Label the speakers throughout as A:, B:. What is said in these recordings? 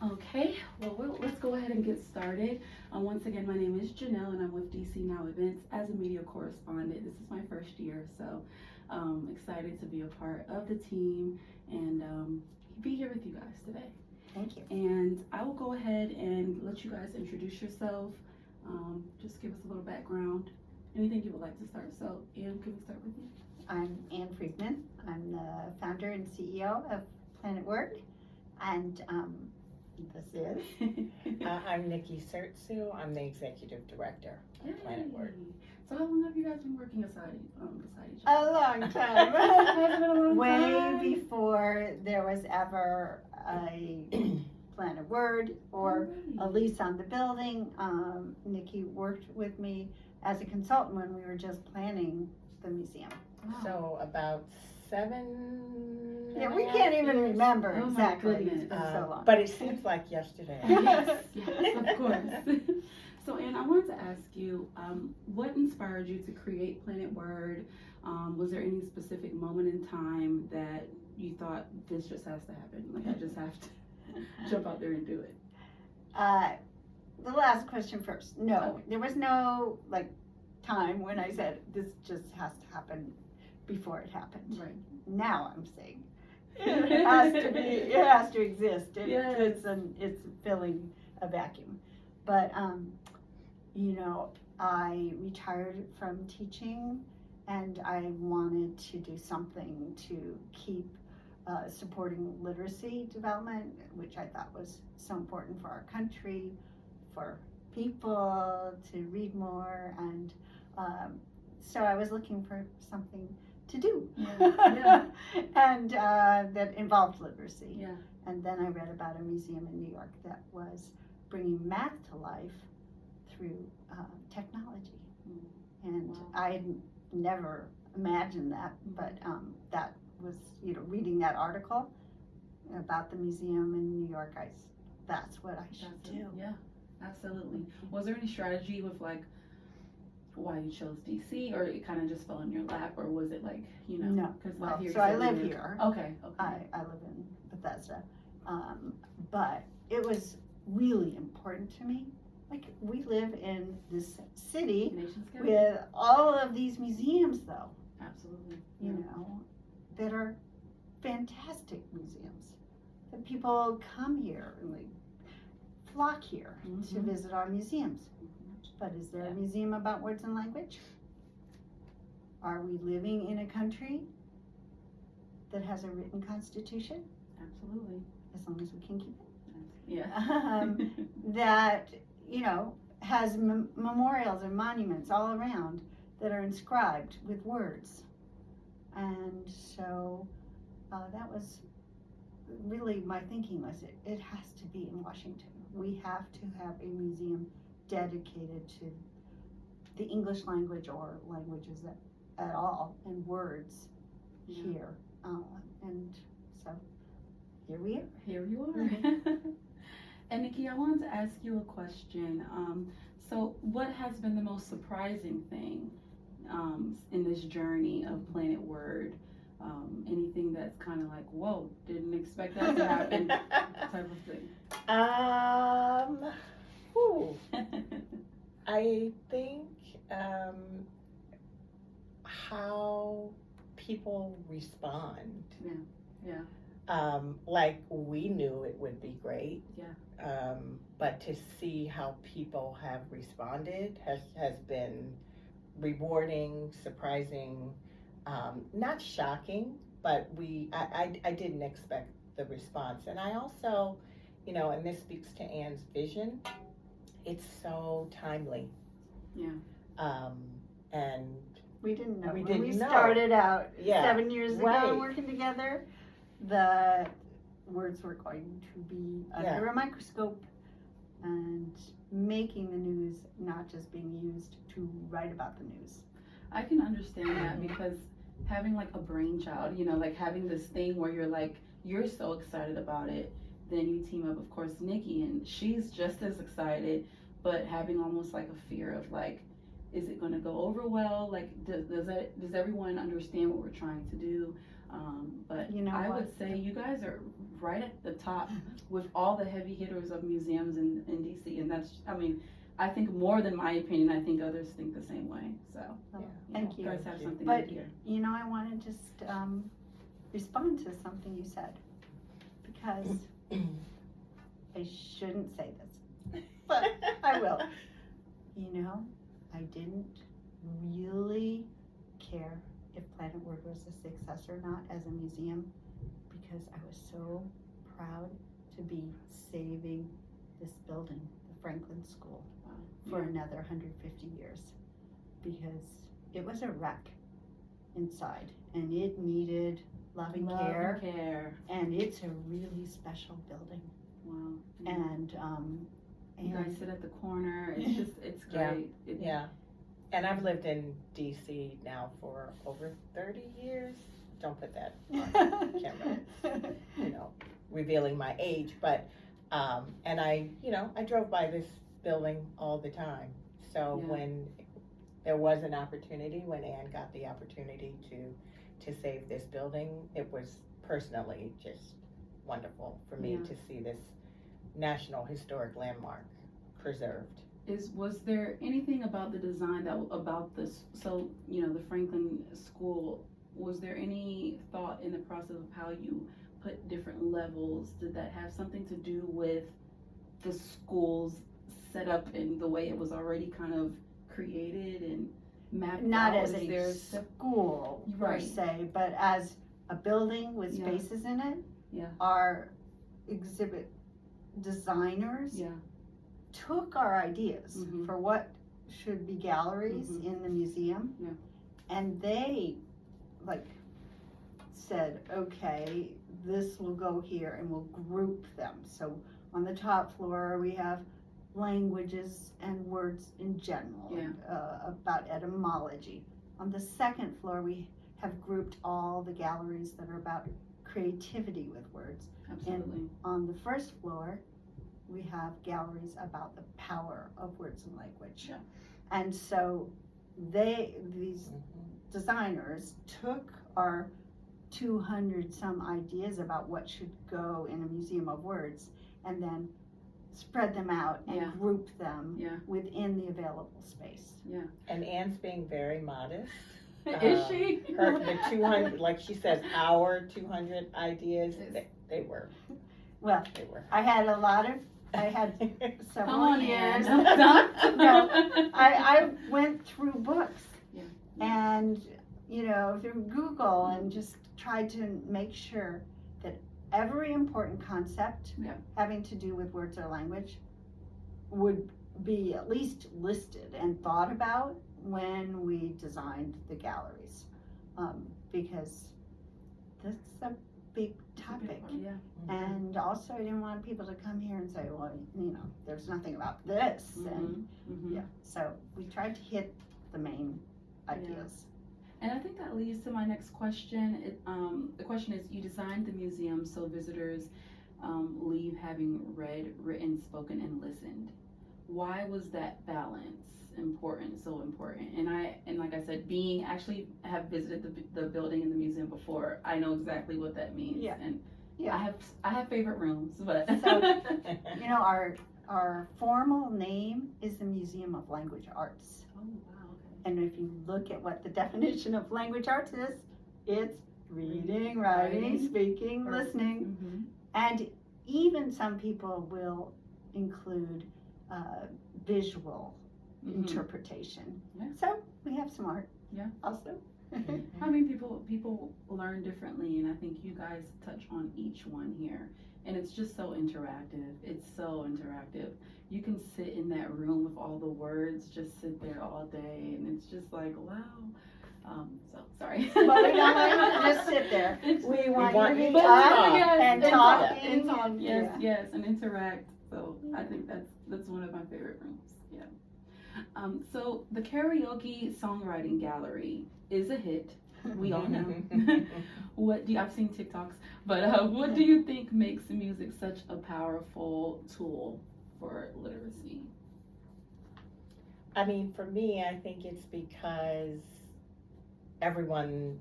A: Okay, well, let's go ahead and get started. Once again, my name is Janelle, and I'm with DC Now Events as a media correspondent. This is my first year, so excited to be a part of the team and be here with you guys today.
B: Thank you.
A: And I will go ahead and let you guys introduce yourself. Just give us a little background. Anything you would like to start. So, Ann, can we start with you?
B: I'm Ann Friedman. I'm the founder and CEO of Planet Word, and this is.
C: I'm Nikki Sertsu. I'm the executive director of Planet Word.
A: So how long have you guys been working beside each other?
B: A long
A: Has
B: time.
A: it been a long
B: Way
A: time?
B: before there was ever a Planet Word or a lease on the building. Nikki worked with me as a consultant when we were just planning the museum.
A: Wow.
C: So about 7.
B: Yeah, we can't even remember
A: Oh my
B: exactly.
A: goodness.
B: It's been so long.
C: But it seems like yesterday.
A: Yes, of course. So, Ann, I wanted to ask you, what inspired you to create Planet Word? Was there any specific moment in time that you thought this just has to happen? Like, I just have to jump out there and do it.
B: The last question first. No,
A: Okay.
B: there was no time when I said this just has to happen before it happened.
A: Right.
B: Now I'm saying it has to be. It has to exist.
A: Yes.
B: It's filling a vacuum. But I retired from teaching, and I wanted to do something to keep supporting literacy development, which I thought was so important for our country, for people to read more, and so I was looking for something to do, and that involved literacy.
A: Yeah.
B: And then I read about a museum in New York that was bringing math to life through technology, and
A: Wow.
B: I had never imagined that, but that was, reading that article about the museum in New York, that's what I should do.
A: Yeah, absolutely. Was there any strategy with why you chose DC, or it kind of just fell in your lap, or was it
B: No.
A: Because
B: Well,
A: you
B: so I
A: said
B: live
A: you-
B: here.
A: Okay.
B: I live in Bethesda, but it was really important to me. We live in this city
A: Nation's good.
B: with all of these museums, though,
A: Absolutely.
B: that are fantastic museums. That people come here and they flock here to
A: Mhm.
B: visit our museums. But is there a museum about words and language? Are we living in a country that has a written constitution?
A: Absolutely.
B: As long as we can keep it.
A: Yeah.
B: That has memorials and monuments all around that are inscribed with words, and so that was really my thinking. Was it has to be in Washington. We have to have a museum dedicated to the English language or languages at all and words here, and so here we are.
A: Here you are. And Nikki, I wanted to ask you a question. So what has been the most surprising thing in this journey of Planet Word? Anything that's kind of like, whoa, didn't expect that to happen type of thing?
C: I think how people respond.
A: Yeah.
C: Like we knew it would be great.
A: Yeah.
C: But to see how people have responded has been rewarding, surprising, not shocking, but I didn't expect the response. And I also, and this speaks to Ann's vision, it's so timely.
A: Yeah.
C: And
B: we didn't know
C: we
B: when we
C: didn't know.
B: started out
C: Yeah,
B: 7 years ago
C: right.
B: working together, the words were going to be under a microscope and making the news, not just being used to write about the news.
A: I can understand that because having like a brainchild, having this thing where you're so excited about it, then you team up, of course, Nikki, and she's just as excited, but having almost like a fear of is it going to go over well? Does everyone understand what we're trying to do? But but
B: You know
A: I
B: what?
A: would say you guys are right at the top with all the heavy hitters of museums in DC, and that's, I mean, I think more than my opinion, I think others think the same way, so.
B: Oh,
C: Yeah.
B: thank
A: You
B: you.
A: guys have something
B: But-
A: good here.
B: You know, I want to just respond to something you said, because I shouldn't say this, but I will. You know, I didn't really care if Planet Word was a success or not as a museum, because I was so proud to be saving this building, the Franklin School, for
A: Yeah.
B: another 150 years, because it was a wreck inside and it needed love and
A: Love
B: care,
A: and care.
B: and it's a really special building.
A: Wow. Yeah.
B: And
A: You guys sit at the corner, it's just, it's
C: Yeah.
A: great. It-
C: Yeah, and I've lived in DC now for over 30 years. Don't put that on camera, you know, revealing my age, but, and I drove by this building all the time. So
A: Yeah.
C: when there was an opportunity, when Anne got the opportunity to save this building, it was personally just wonderful for me
A: Yeah.
C: to see this National Historic Landmark preserved.
A: Was there anything about the design about this, so, the Franklin School, was there any thought in the process of how you put different levels? Did that have something to do with the school's setup and the way it was already kind of created and mapped
B: Not
A: out?
B: as
A: Is
B: a
A: there
B: school per
A: Right.
B: se, but as a building with
A: Yeah.
B: spaces in it.
A: Yeah.
B: Our exhibit designers
A: Yeah.
B: took our ideas
A: Mhm.
B: for what should be galleries
A: Mhm.
B: in the museum.
A: Yeah.
B: And they said, okay, this will go here, and we'll group them. So on the top floor, we have languages and words in general,
A: Yeah.
B: about etymology. On the second floor, we have grouped all the galleries that are about creativity with words.
A: Absolutely.
B: On the first floor, we have galleries about the power of words and language.
A: Yeah.
B: And so these designers took our 200 some ideas about what should go in a museum of words, and then spread them out and
A: Yeah.
B: grouped them
A: Yeah.
B: within the available space.
C: And Anne's being very modest.
A: Is she?
C: The 200, like she says, our 200 ideas, they were.
B: Well, I had several
A: Come on,
B: years.
A: Ann.
B: No, I went through books.
A: Yeah.
B: And, through Google, and just tried to make sure that every important concept
A: Yeah.
B: having to do with words or language would be at least listed and thought about when we designed the galleries. Because that's a big topic.
A: Yeah.
B: And also, I didn't want people to come here and say, well, there's nothing about this. And
A: Mhm.
B: yeah, so we tried to hit the main ideas.
A: And I think that leads to my next question. The question is, you designed the museum so visitors leave having read, written, spoken, and listened. Why was that balance so important? And like I said, have visited the building and the museum before, I know exactly what that means.
B: Yeah.
A: And
B: Yeah.
A: I have favorite rooms, but
B: Our formal name is the Museum of Language Arts.
A: Oh, wow, okay.
B: And if you look at what the definition of language arts is, it's reading, writing, speaking, listening.
A: Mhm.
B: And even some people will include visual
A: Mhm.
B: interpretation.
A: Yeah.
B: So we have some art.
A: Yeah.
B: Also.
A: I mean, people learn differently, and I think you guys touch on each one here. And it's just so interactive. It's so interactive. You can sit in that room with all the words, just sit there all day, and it's just like, wow. So, sorry.
B: But we don't want you to just sit there. We want you to be
A: But,
B: up
A: yes,
B: and
A: talk,
B: talking.
A: and talk,
B: and-
A: yes,
B: yeah.
A: yes, and interact. So I think that's one of my favorite rooms. Yeah. So the karaoke songwriting gallery is a hit. We all know. I've seen TikToks, but what do you think makes music such a powerful tool for literacy?
C: I mean, for me, I think it's because everyone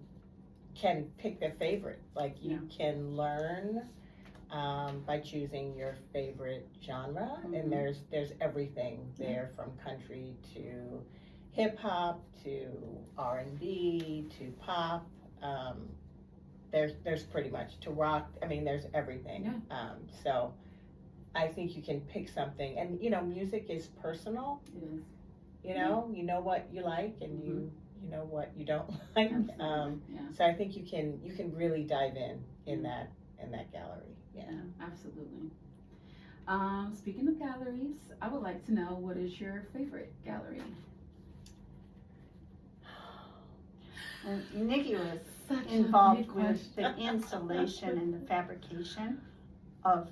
C: can pick their favorite. Like you can learn by choosing your favorite genre, and there's everything there from country to hip hop to R&B to pop. There's pretty much to rock. I mean, there's everything. So I think you can pick something, and music is personal.
A: It is.
C: You know what you like, and you know what you don't like. So I think you can really dive in that gallery. Yeah,
A: absolutely. Speaking of galleries, I would like to know, what is your favorite gallery?
B: And Nikki was
A: Such
B: involved with the installation and the fabrication of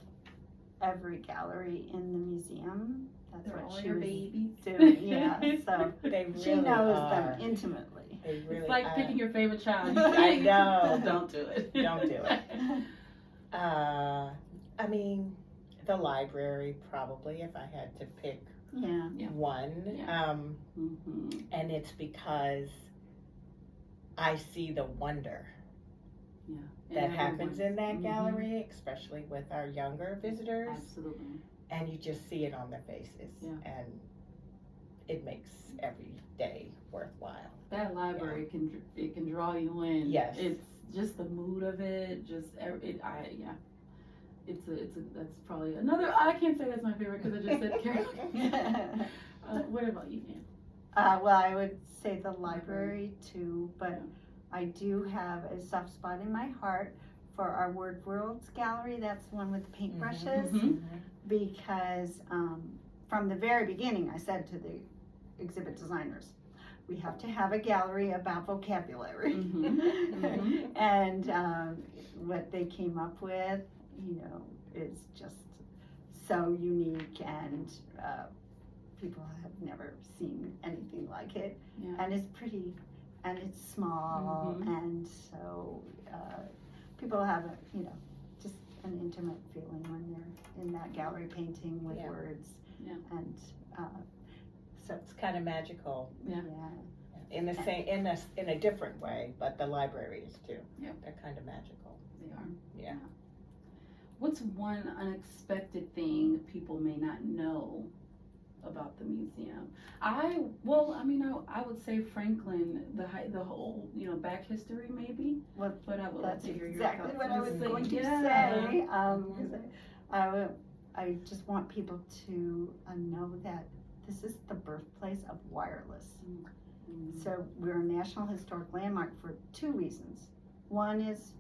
B: every gallery in the museum. That's
A: They're
B: what
A: all
B: she
A: your
B: was
A: babies.
B: doing. Yeah, so
C: they really
B: she knows
C: are.
B: them intimately.
C: They really
A: It's like
C: are.
A: picking your favorite child.
C: I know.
A: Don't do it.
C: Don't do it. I mean, the library probably, if I had to pick one.
A: Yeah.
C: And it's because I see the wonder that happens in that gallery, especially with our younger visitors.
A: Absolutely.
C: And you just see it on their faces, and it makes every day worthwhile.
A: That library can draw you in.
C: Yes.
A: It's just the mood of it. That's probably another. I can't say that's my favorite because I just said karaoke. What about you, Ann?
B: Well, I would say the library too, but I do have a soft spot in my heart for our Word Worlds gallery. That's the one with the paintbrushes. Because from the very beginning, I said to the exhibit designers, we have to have a gallery about vocabulary. And what they came up with, is just so unique, and people have never seen anything like it. And it's pretty, and it's small, and so people have just an intimate feeling when they're in that gallery painting with words. And so
C: it's kind of magical.
A: Yeah.
C: In a different way, but the library is too. They're kind of magical.
A: They are.
C: Yeah.
A: What's one unexpected thing people may not know about the museum? I would say Franklin, the whole, back history maybe. But I would love
B: that's
A: to hear your
B: exactly
A: thoughts.
B: what I was going to say. Because I just want people to know that this is the birthplace of wireless. So we're a National Historic Landmark for two reasons. One is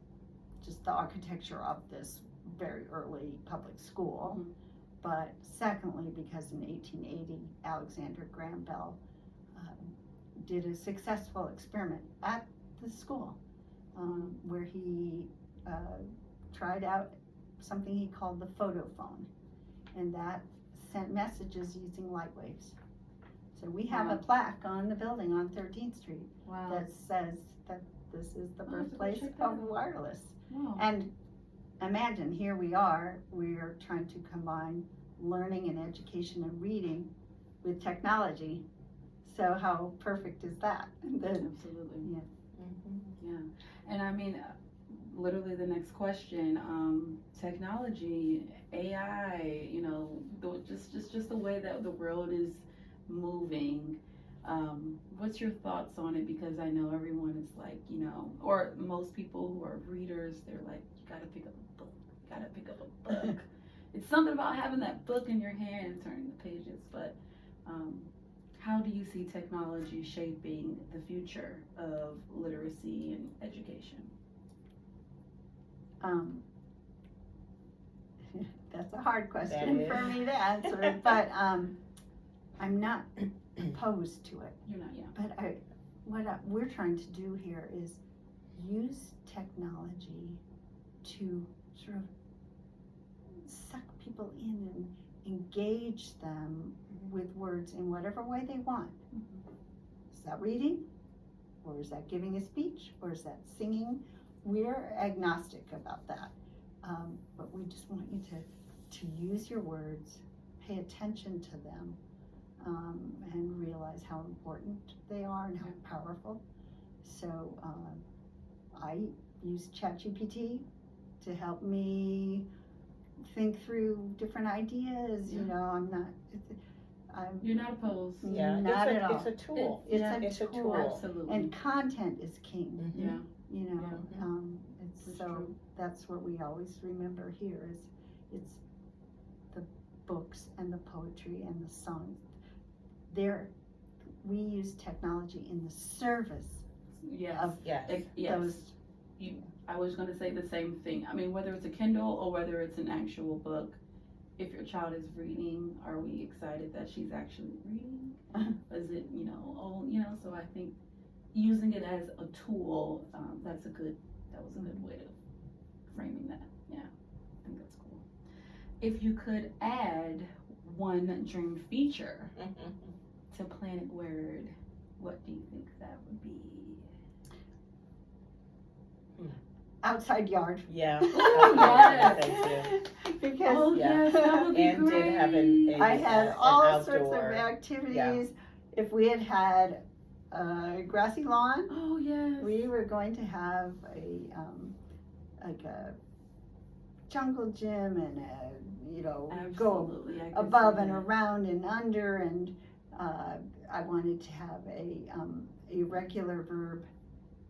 B: just the architecture of this very early public school. But secondly, because in 1880, Alexander Graham Bell did a successful experiment at the school where he tried out something he called the photophone, and that sent messages using light waves. So we have a plaque on the building on 13th Street that says that this is the birthplace of wireless. And imagine, here we are trying to combine learning and education and reading with technology. So how perfect is that?
A: Absolutely. Yeah. And I mean, literally the next question, technology, AI, just the way that the world is moving. What's your thoughts on it? Because I know everyone is like, or most people who are readers, they're like, you gotta pick up a book. It's something about having that book in your hand and turning the pages. But how do you see technology shaping the future of literacy and education?
B: That's a hard question for me to answer, but I'm not opposed to it.
A: You're not, yeah.
B: But what we're trying to do here is use technology to sort of suck people in and engage them with words in whatever way they want. Is that reading? Or is that giving a speech? Or is that singing? We're agnostic about that. But we just want you to use your words, pay attention to them, and realize how important they are and how powerful. So I use ChatGPT to help me think through different ideas. You know,
A: You're not opposed.
C: Yeah,
B: not at all.
C: it's a tool.
B: It's a tool.
A: Absolutely.
B: And content is king.
A: Yeah.
B: You know,
A: Yeah.
B: it's
A: That's
B: so
A: true.
B: that's what we always remember here is it's the books and the poetry and the songs. We use technology in the service
A: Yes.
B: of
C: Yes.
A: Yes.
B: those.
A: I was going to say the same thing. I mean, whether it's a Kindle or whether it's an actual book, if your child is reading, are we excited that she's actually reading? Is it, so I think using it as a tool, that was a good way of framing that. Yeah, I think that's cool. If you could add one dream feature to Planet Word, what do you think that would be?
B: Outside yard.
C: Yeah.
A: Ooh,
C: I was
A: yes.
C: gonna say too.
B: Because
C: Yeah.
A: Yes, that would be
C: And
A: great.
C: did have an
B: I had
C: an
B: all sorts of
C: outdoor-
B: activities. If we had a grassy lawn,
A: Oh yes.
B: we were going to have a like a jungle gym and go
A: Absolutely. I could
B: above
A: see
B: and
A: that.
B: around and under, and I wanted to have a irregular verb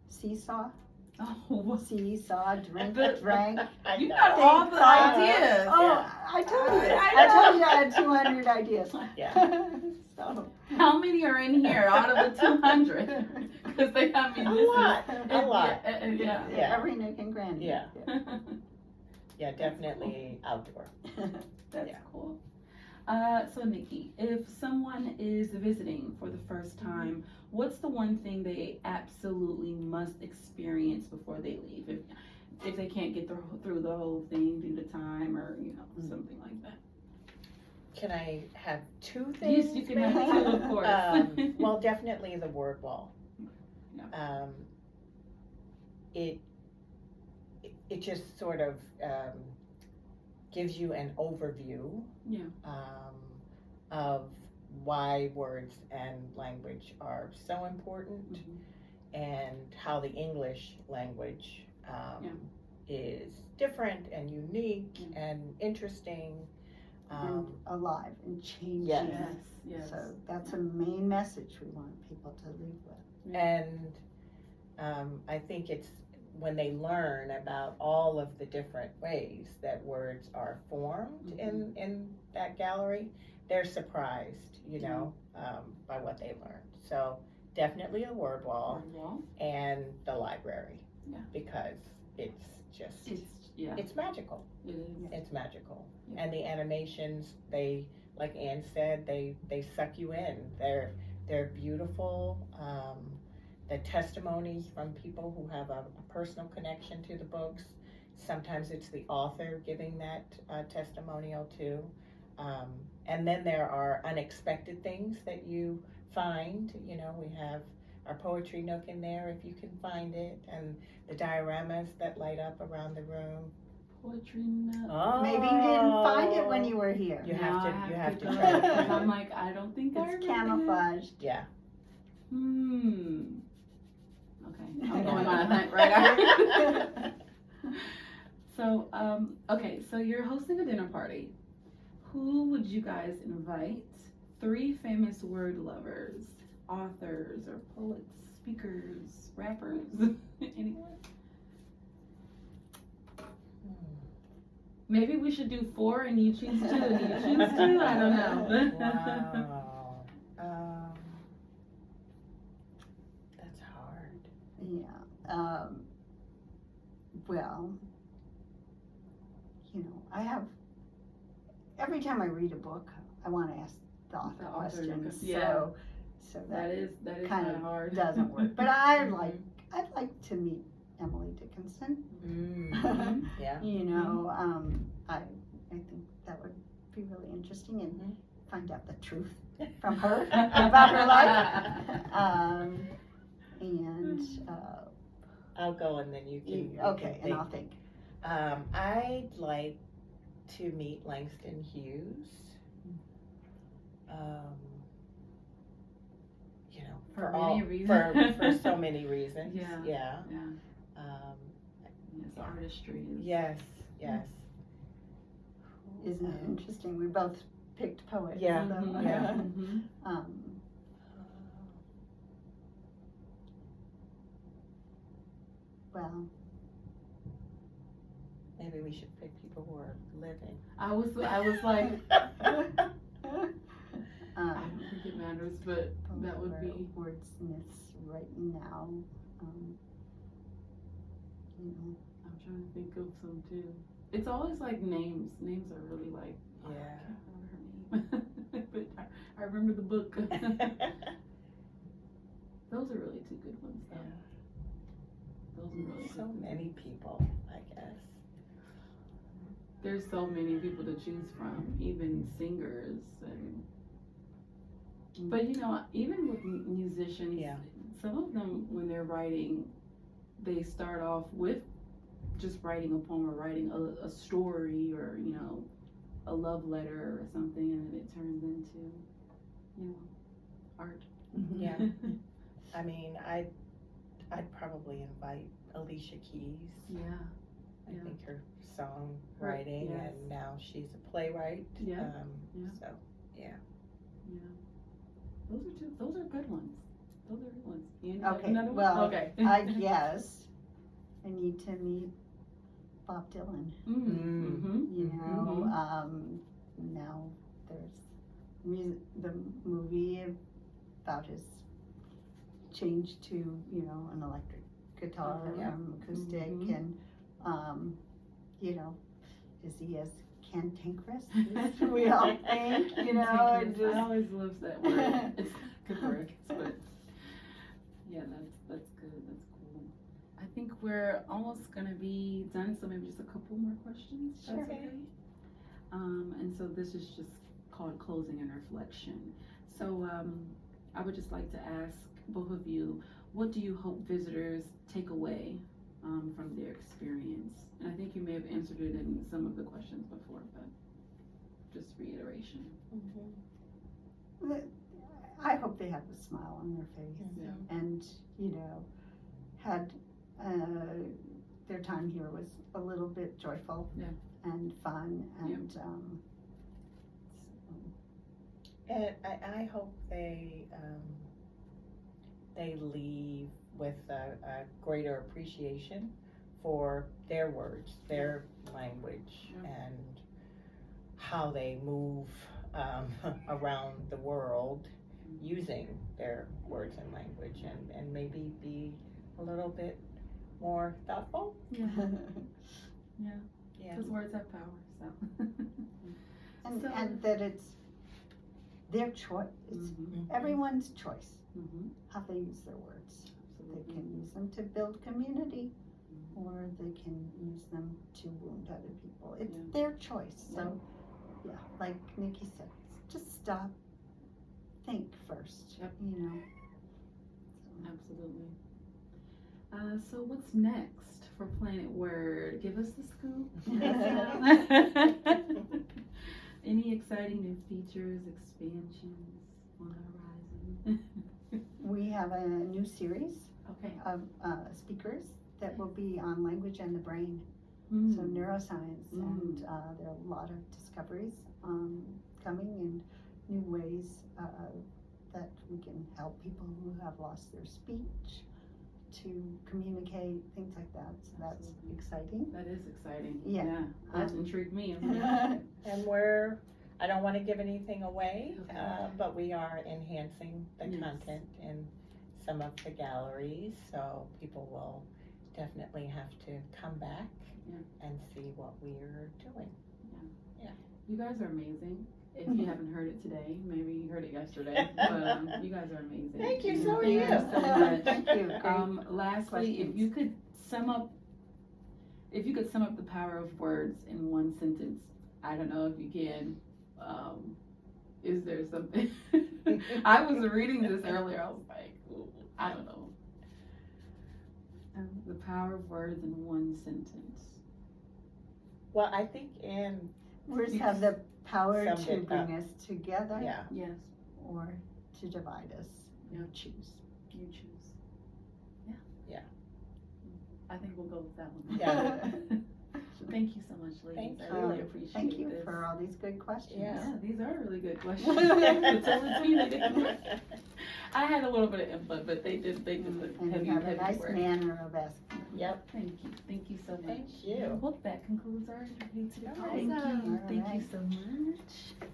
B: seesaw,
A: Oh,
B: seesaw, drink,
A: But-
B: drank.
C: I
A: you
C: know.
A: got all the ideas.
B: Oh, I told you.
A: I
B: I told
A: know.
B: you I had 200 ideas.
C: Yeah.
B: So.
A: How many are in here out of the 200? Because they have me.
C: A lot. A lot.
A: Yeah.
C: Yeah.
B: Every nook and cranny.
C: Yeah. Yeah, definitely outdoor.
A: That's
C: Yeah.
A: cool. So Nikki, if someone is visiting for the first time, what's the one thing they absolutely must experience before they leave? If they can't get through the whole thing due to time or something like that.
C: Can I have two things?
A: Yes, you can have
C: maybe?
A: two, of course.
C: Well, definitely the word wall.
A: Yeah.
C: It just sort of gives you an overview
A: Yeah.
C: of why words and language are so important, and how the English language is different and unique and interesting.
B: And alive and changing.
C: Yes.
A: Yes.
B: So that's a main message we want people to leave with.
C: And I think it's when they learn about all of the different ways that words are formed in that gallery, they're surprised, by what they learned. So definitely a word wall and the library, because it's just it's magical.
A: It is.
C: It's magical.
A: Yeah.
C: And the animations, they, like Ann said, they suck you in. They're beautiful. The testimonies from people who have a personal connection to the books. Sometimes it's the author giving that testimonial too. And then there are unexpected things that you find. We have our poetry nook in there if you can find it, and the dioramas that light up around the room.
A: Poetry nook.
C: Oh,
B: Maybe you didn't find it when you were here.
C: You
A: Now
C: have
A: I
C: to. You have to
A: go,
C: try to
A: 'cause
C: find
A: I'm
C: it.
A: like, I don't think
B: It's
A: it's
B: camouflaged.
C: Yeah.
A: Okay, I'm going on a hunt right now. So, so you're hosting a dinner party. Who would you guys invite? 3 famous word lovers, authors or poets, speakers, rappers, anyone? Maybe we should do 4 and you choose 2 and you choose 2. I don't know.
C: Wow. That's hard.
B: Yeah. Well, I have, every time I read a book, I want to ask the author
A: The author,
B: questions.
A: yeah.
B: So
A: That is
B: kind
A: not
B: of
A: hard.
B: doesn't work. But I'd like to meet Emily Dickinson.
C: Mm. Yeah.
B: I think that would be really interesting and find out the truth from her about her life.
C: I'll go and then you can.
B: Okay, and I'll think.
C: I'd like to meet Langston Hughes.
A: For
C: for
A: many reasons.
C: for so many reasons.
A: Yeah.
C: Yeah.
A: Yeah. Yes,
C: Yeah.
A: artistry is.
C: Yes, yes.
B: Isn't it interesting? We both picked poets.
C: Yeah,
B: so,
C: yeah.
A: Mhm.
B: Well,
C: Maybe we should pick people who are living.
A: I was like, I
B: um,
A: don't think it matters, but that would be.
B: wordsmiths right now. You know,
A: I'm trying to think of some too. It's always like names. Names are really like. Oh, I
C: Yeah.
A: can't remember her name, but I remember the book. Those are really two good ones, though. Those are really
C: So
A: good.
C: many people, I guess.
A: There's so many people to choose from, even singers and. But you know, even with musicians,
C: Yeah.
A: some of them when they're writing, they start off with just writing a poem or writing a story or you know, a love letter or something, and then it turns into, you know, art.
C: Yeah. I mean, I'd probably invite Alicia Keys.
A: Yeah.
C: I
A: Yeah.
C: think her songwriting,
A: Yes.
C: and now she's a playwright.
A: Yeah. Yeah.
C: So, yeah.
A: Yeah. Those are good ones. Those are good ones. You know,
B: Okay,
A: another one?
B: well,
A: Okay.
B: I guess I need to meet Bob Dylan.
A: Mm-hmm.
B: You know, now there's the movie about his change to, you know, an electric guitar,
C: Yeah.
B: acoustic,
A: Mhm.
B: and, you know, is he as cantankerous as we all think, you know, and
A: I
B: just,
A: always love that word. It's a good word, but yeah, that's good. That's cool. I think we're almost gonna be done, so maybe just a couple more questions. if That's
C: Sure.
A: okay. And so this is just called closing and reflection. So I would just like to ask both of you, what do you hope visitors take away from their experience? And I think you may have answered it in some of the questions before, but just reiteration.
B: I hope they have a smile on their face.
A: Yeah.
B: And, you know, had their time here was a little bit joyful
A: Yeah.
B: and fun, and
C: And I hope they leave with a greater appreciation for their words, their language,
A: Yeah.
C: and how they move around the world using their words and language, and maybe be a little bit more thoughtful.
A: Yeah. Yeah.
C: Yeah.
A: Because words have power, so.
B: and that it's their choice. It's
A: Mhm.
B: everyone's choice
A: Mhm.
B: how they use their words. They
A: Absolutely.
B: can use them to build community, or they can use them to wound other people. It's
A: Yeah.
B: their choice. So, yeah, like Nikki said, just stop, think first.
A: Yep.
B: You know.
A: Absolutely. So what's next for Planet Word? Give us the scoop. Any exciting new features, expansions on the horizon?
B: We have a new series
A: Okay.
B: of speakers that will be on language and the brain.
A: Mm.
B: So neuroscience,
A: Mm.
B: and there are a lot of discoveries coming in new ways that we can help people who have lost their speech to communicate, things like that. So that's
A: Absolutely.
B: exciting.
A: That is exciting.
B: Yeah.
A: That intrigued me.
C: And I don't want to give anything away,
A: Okay.
C: but we are enhancing the
A: Yes.
C: content in some of the galleries, so people will definitely have to come back
A: Yeah.
C: and see what we're doing.
A: You guys are amazing. If you haven't heard it today, maybe you heard it yesterday, but you guys are amazing.
C: Thank you, so are
A: Thank
C: you.
A: so much.
B: Thank you. Great.
A: Lastly, if
B: questions.
A: you could sum up the power of words in one sentence, I don't know if you can. Is there something? I was reading this earlier. I was like, ooh, I don't know. The power of words in one sentence.
C: Well, I think
B: Words have the power
C: Summed
B: to
C: it
B: bring
C: up.
B: us together
C: yeah,
A: Yes,
B: or to divide us.
A: Yeah.
B: You choose.
A: you choose. Yeah.
C: Yeah.
A: I think we'll go with that one.
C: Yeah.
A: Thank you so much, ladies.
C: Thank
A: I really
B: you.
A: appreciate
B: Thank you
A: this.
B: for all these good questions.
C: Yeah.
A: These are really good questions. I had a little bit of input, but they did the
B: And
A: heavy,
B: you have a
A: heavy
B: nice
A: work.
B: manner of asking.
C: Yep.
A: Thank you so much.
C: Thank you.
A: Well, that concludes our interview today.
C: Awesome.
A: Thank you
B: All
A: so much.